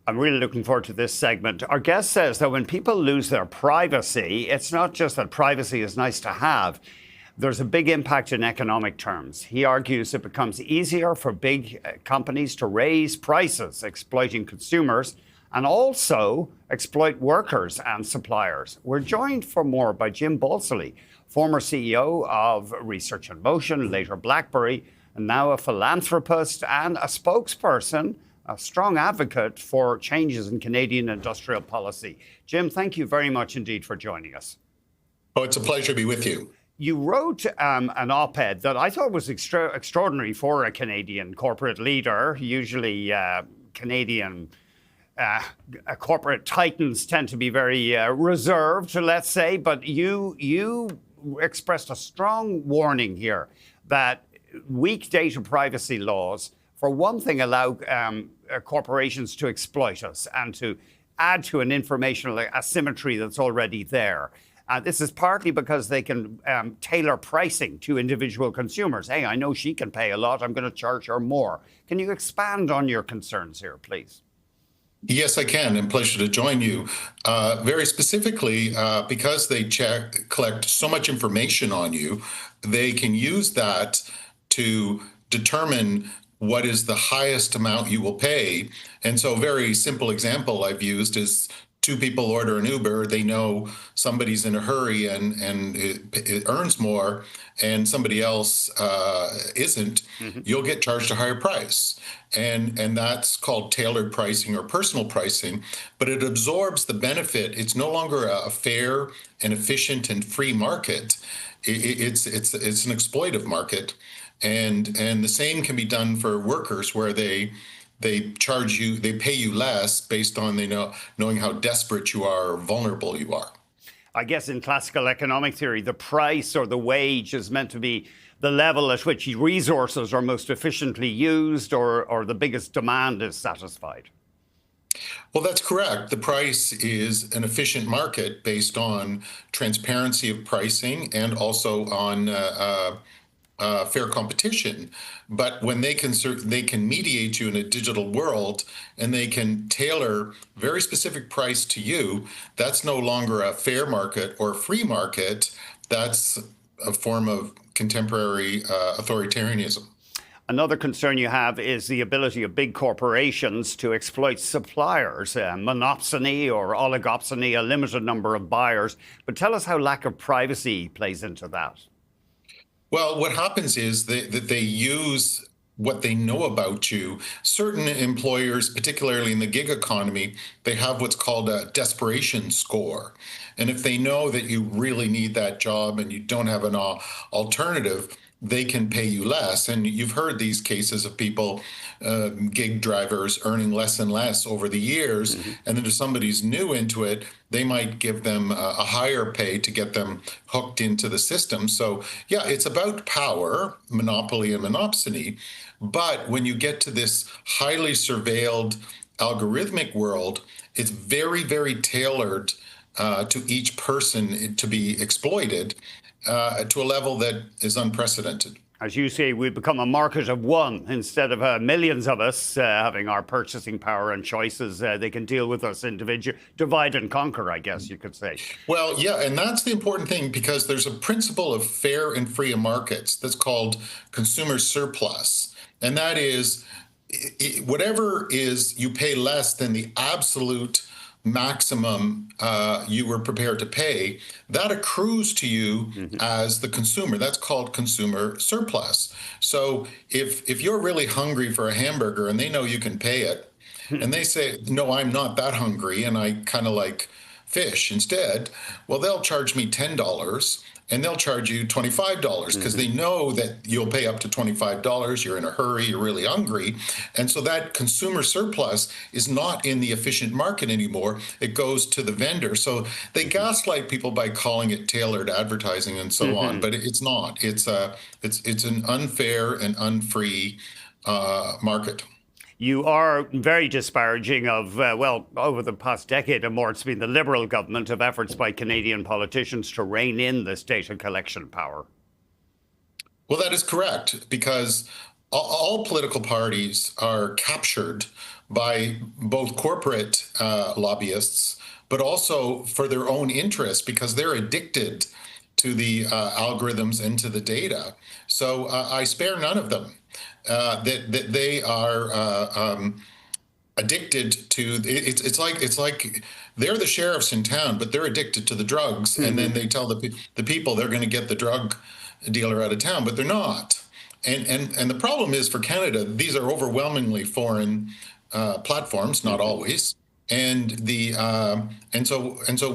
I'm really looking forward to this segment. Our guest says that when people lose their privacy, it's not just that privacy is nice to have. There's a big impact in economic terms. He argues it becomes easier for big companies to raise prices, exploiting consumers, and also exploit workers and suppliers. We're joined for more by Jim Balsillie, former CEO of Research in Motion, later Blackberry, and now a philanthropist and a spokesperson, a strong advocate for changes in Canadian industrial policy. Jim, thank you very much indeed for joining us. Oh, it's a pleasure to be with you. You wrote an op-ed that I thought was extraordinary for a Canadian corporate leader. Usually Canadian corporate titans tend to be very reserved, let's say, but you expressed a strong warning here that weak data privacy laws, for one thing, allow corporations to exploit us and to add to an informational asymmetry that's already there. This is partly because they can tailor pricing to individual consumers. Hey, I know she can pay a lot. I'm going to charge her more. Can you expand on your concerns here, please? Yes, I can, and pleasure to join you. Very specifically, because they collect so much information on you, they can use that to determine what is the highest amount you will pay. And so a very simple example I've used is two people order an Uber, they know somebody's in a hurry and it earns more, and somebody else isn't, you'll get charged a higher price. And that's called tailored pricing or personal pricing, but it absorbs the benefit. It's no longer a fair and efficient and free market. It's an exploitive market. And the same can be done for workers, where they charge you, they pay you less based on knowing how desperate you are or vulnerable you are. I guess in classical economic theory, the price or the wage is meant to be the level at which resources are most efficiently used or the biggest demand is satisfied. Well, that's correct. The price is an efficient market based on transparency of pricing and also on fair competition. But when they can mediate you in a digital world and they can tailor very specific price to you, that's no longer a fair market or a free market. That's a form of contemporary authoritarianism. Another concern you have is the ability of big corporations to exploit suppliers, monopsony or oligopsony, a limited number of buyers. But tell us how lack of privacy plays into that. Well, what happens is that they use what they know about you. Certain employers, particularly in the gig economy, they have what's called a desperation score. And if they know that you really need that job and you don't have an alternative, they can pay you less. And you've heard these cases of people, gig drivers, earning less and less over the years. And then if somebody's new into it, they might give them a higher pay to get them hooked into the system. So yeah, it's about power, monopoly and monopsony. But when you get to this highly surveilled algorithmic world, it's very, very tailored to each person to be exploited to a level that is unprecedented. As you say, we become a market of one instead of millions of us having our purchasing power and choices. They can deal with us individually, divide and conquer, I guess you could say. Well, yeah, and that's the important thing, because there's a principle of fair and free markets that's called consumer surplus. And that is, whatever is, you pay less than the absolute maximum you were prepared to pay, that accrues to you as the consumer. That's called consumer surplus. So if you're really hungry for a hamburger and they know you can pay it, and they say, no, I'm not that hungry and I kind of like fish instead, well, they'll charge me $10 and they'll charge you $25 because they know that you'll pay up to $25. You're in a hurry, you're really hungry. And so that consumer surplus is not in the efficient market anymore. It goes to the vendor. So they gaslight people by calling it tailored advertising and so on, but it's not. It's an unfair and unfree market. You are very disparaging of, well, over the past decade or more, it's been the Liberal government of efforts by Canadian politicians to rein in this data collection power. Well, that is correct, because all political parties are captured by both corporate lobbyists, but also for their own interests because they're addicted to the algorithms and to the data. So I spare none of them. That they are addicted to it's like they're the sheriffs in town, but they're addicted to the drugs, and then they tell the people they're going to get the drug dealer out of town, but they're not. And the problem is for Canada, these are overwhelmingly foreign platforms, not always, and so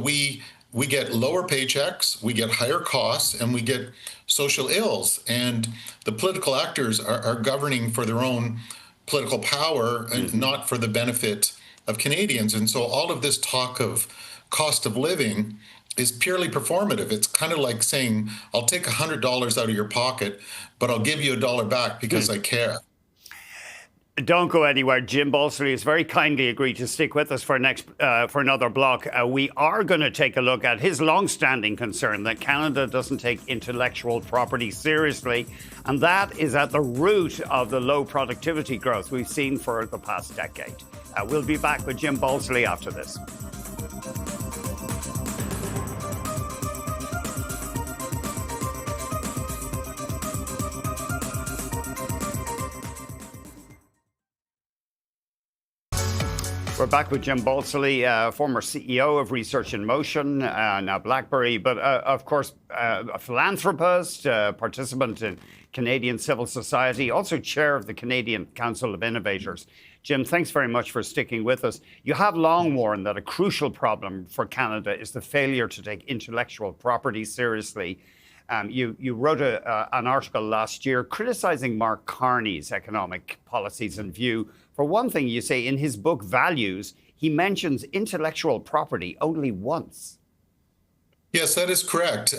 we get lower paychecks, we get higher costs, and we get social ills. And the political actors are governing for their own political power and not for the benefit of Canadians. And so all of this talk of cost of living is purely performative. It's kind of like saying, I'll take $100 out of your pocket, but I'll give you $1 back because I care. Don't go anywhere. Jim Balsillie has very kindly agreed to stick with us for another block. We are going to take a look at his long-standing concern that Canada doesn't take intellectual property seriously, and that is at the root of the low productivity growth we've seen for the past decade. We'll be back with Jim Balsillie after this. We're back with Jim Balsillie, former CEO of Research in Motion, now BlackBerry, but of course, a philanthropist, participant in Canadian civil society, also chair of the Canadian Council of Innovators. Jim, thanks very much for sticking with us. You have long warned that a crucial problem for Canada is the failure to take intellectual property seriously. You wrote an article last year criticizing Mark Carney's economic policies and view. For one thing, you say in his book, Values, he mentions intellectual property only once. Yes, that is correct.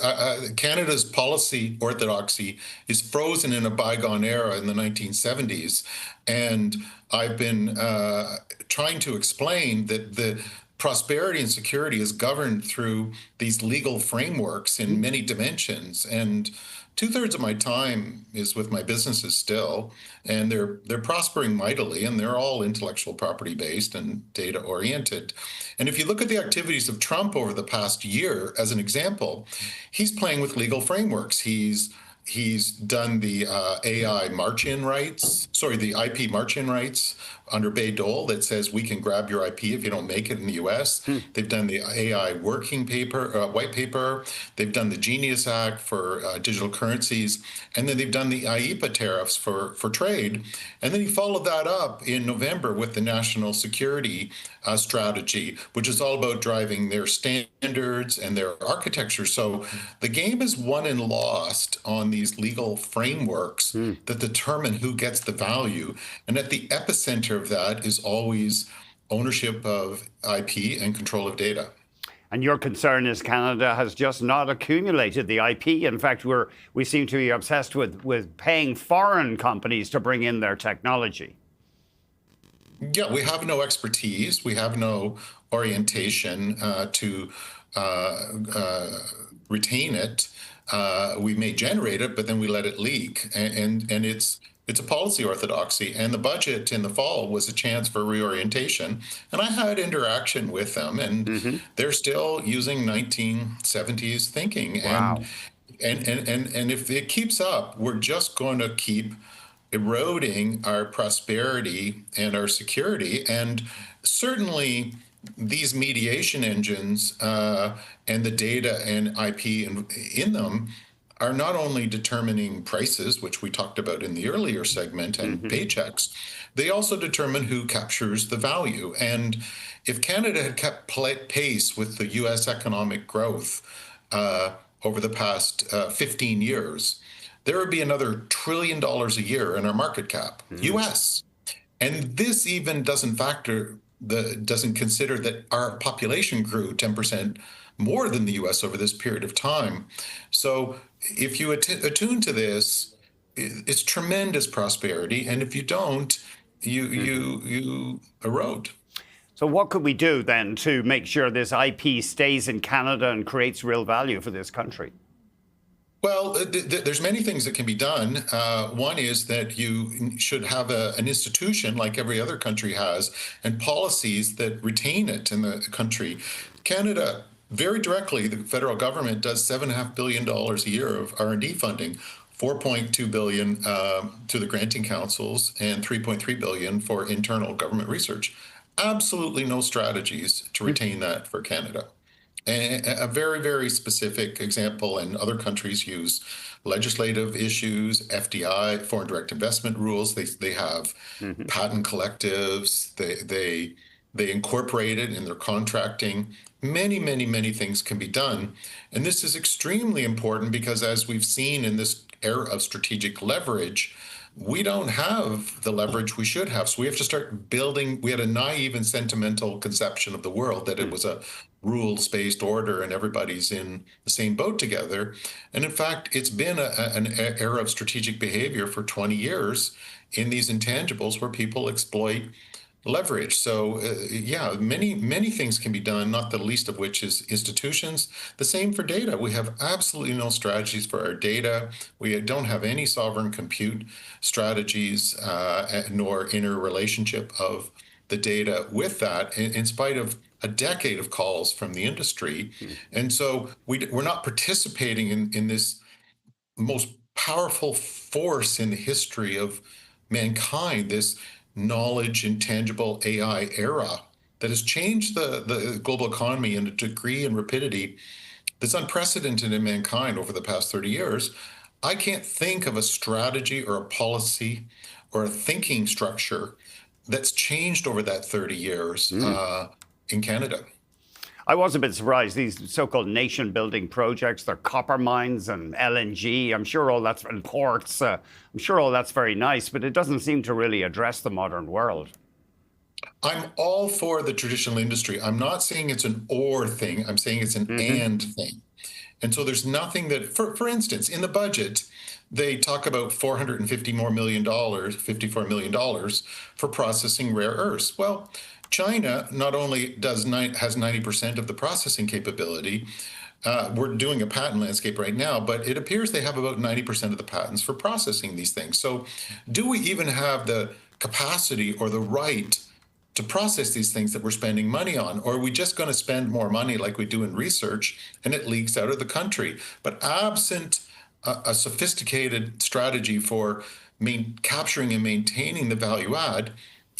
Canada's policy orthodoxy is frozen in a bygone era in the 1970s. And I've been trying to explain that the prosperity and security is governed through these legal frameworks in many dimensions. And 2/3 of my time is with my businesses still, and they're prospering mightily, and they're all intellectual property based and data oriented. And if you look at the activities of Trump over the past year, as an example, he's playing with legal frameworks. He's done the AI march-in rights, the IP march-in rights under Bayh-Dole that says we can grab your IP if you don't make it in the U.S. They've done the AI working paper, white paper. They've done the Genius Act for digital currencies. And then they've done the IEEPA tariffs for trade. And then he followed that up in November with the national security strategy, which is all about driving their standards and their architecture. So the game is won and lost on these legal frameworks that determine who gets the value. And at the epicenter of that is always ownership of IP and control of data. And your concern is Canada has just not accumulated the IP. In fact, we seem to be obsessed with paying foreign companies to bring in their technology. Yeah, we have no expertise. We have no orientation to retain it. We may generate it, but then we let it leak. And it's a policy orthodoxy. And the budget in the fall was a chance for reorientation. And I had interaction with them, and they're still using 1970s thinking. Wow. And if it keeps up, we're just going to keep eroding our prosperity and our security. And certainly these mediation engines and the data and IP in them are not only determining prices, which we talked about in the earlier segment, and paychecks, they also determine who captures the value. And if Canada had kept pace with the US economic growth over the past 15 years, there would be another $1 trillion a year in our market cap, US. And this even doesn't consider that our population grew 10% more than the US over this period of time. So if you attune to this, it's tremendous prosperity. And if you don't, you erode. So what could we do then to make sure this IP stays in Canada and creates real value for this country? Well, there's many things that can be done. One is that you should have an institution like every other country has, and policies that retain it in the country. Canada, very directly, the federal government does $7.5 billion a year of R&D funding, 4.2 billion to the granting councils, and 3.3 billion for internal government research. Absolutely no strategies to retain that for Canada. A very, very specific example, and other countries use legislative issues, FDI, foreign direct investment rules. They have Mhm. patent collectives. They incorporate it in their contracting. Many, many, many things can be done. And this is extremely important because, as we've seen in this era of strategic leverage, we don't have the leverage we should have. So we have to start building. We had a naive and sentimental conception of the world that it Mm. was a rules-based order and everybody's in the same boat together. And in fact, it's been an era of strategic behavior for 20 years in these intangibles where people exploit leverage. So, yeah, many, many things can be done, not the least of which is institutions. The same for data. We have absolutely no strategies for our data. We don't have any sovereign compute strategies, nor interrelationship of the data with that, in spite of a decade of calls from the industry. Mm. And so we're not participating in this most powerful force in the history of mankind, this knowledge intangible AI era that has changed the global economy in a degree and rapidity that's unprecedented in mankind over the past 30 years. I can't think of a strategy or a policy or a thinking structure that's changed over that 30 years Mm. in Canada. I was a bit surprised. These so-called nation-building projects, they're copper mines and LNG. I'm sure all that's and ports. I'm sure all that's very nice, but it doesn't seem to really address the modern world. I'm all for the traditional industry. I'm not saying it's an or thing. I'm saying it's an Hmm. and thing. And so there's nothing that, for instance, in the budget, they talk about $54 million for processing rare earths. Well, China not only has 90% of the processing capability. We're doing a patent landscape right now, but it appears they have about 90% of the patents for processing these things. So, do we even have the capacity or the right to process these things that we're spending money on? Or are we just going to spend more money like we do in research and it leaks out of the country? But absent a sophisticated strategy for capturing and maintaining the value add,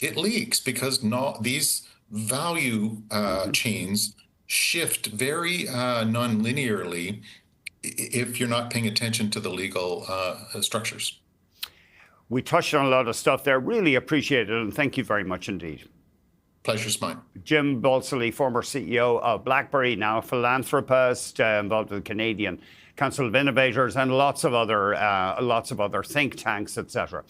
it leaks because these value Hmm. chains shift very non-linearly if you're not paying attention to the legal structures. We touched on a lot of stuff there. Really appreciate it, and thank you very much indeed. Pleasure's mine. Jim Balsillie, former CEO of Blackberry, now a philanthropist involved with the Canadian Council of Innovators and lots of other think tanks, etc.